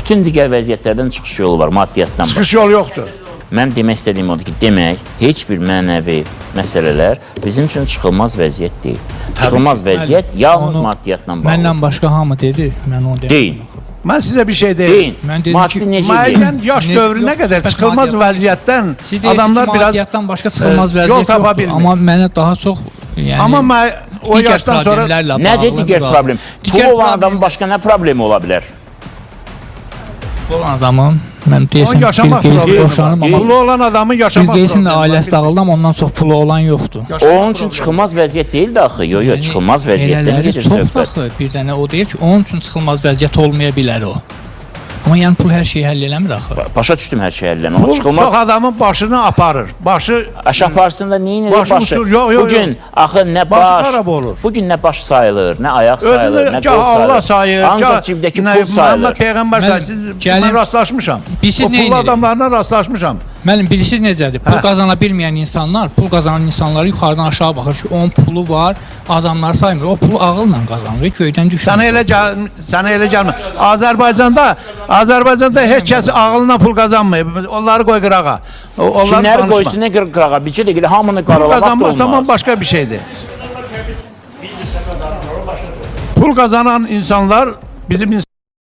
bütün digər vəziyyətlərdən çıxış yolu var, maddiyyatdan. Çıxış yolu yoxdur. Mən demək istədiyim odur ki, demək, heç bir mənəvi məsələlər bizim üçün çıxılmaz vəziyyət deyil. Çıxılmaz vəziyyət yalnız maddiyyatla bağlıdır. Məndən başqa hamı dedi, mən onu deyil. Mən sizə bir şey deyim. Maddi necə Müəyyən yaş dövrünə qədər çıxılmaz vəziyyətdən adamlar biraz maddiyyatdan başqa çıxılmaz yol vəziyyət tapa yoxdur. bilmir. Amma mənə daha çox yəni Amma o yaşdan sonra nədir digər problem? Pul olan adamın başqa nə problemi ola bilər? Pul olan adamın mən deyəsən yaşamaq Bill Gates problemi boşanıb, var. amma Pulu olan adamın Bill yaşamaq Gates'in də problemi ailəsi var. dağıldı, amma ondan çox pulu olan yoxdur. Onun üçün çıxılmaz vəziyyət deyil də axı. Yox, çıxılmaz vəziyyətdən gedir söhbət. Çoxdur, bir dənə o deyir ki, onun üçün çıxılmaz vəziyyət olmaya bilər o. Amma yəni pul hər şeyi həll eləmir axı. Başa düşdüm hər şey əlləmə. O Pul çıxılmaz. çox adamın başını aparır. Başı Aşaparsında neyin elə Başı başı? usul, yox, Bugün axı nə başı baş, xarab olur. bugün nə baş sayılır, nə ayaq sayılır, nə özünü qol Allah sayılır. sayır. Ancaq cibdəki pul sayılır. Muhammed Peyğəmbər sayır. Siz mən rastlaşmışam. Siz O nə pul edirik? adamlarla rastlaşmışam. Müəllim, bilirsiniz necədir? Pul qazana bilməyən insanlar, pul qazanan insanları yuxarıdan aşağı baxır ki, onun pulu var, adamlar saymır. O pulu ağılla qazanır, göydən düşmür. Sənə elə gəlmir. Azərbaycanda heç kəs ağılına pul qazanmır. Onları qoy qırağa. Kimləri qoysun nə qırağa? Bir şey də hamını Pul qaralamaq da qazanmaq olmaz. tamam başqa bir şeydir. Pul qazanan insanlar bizim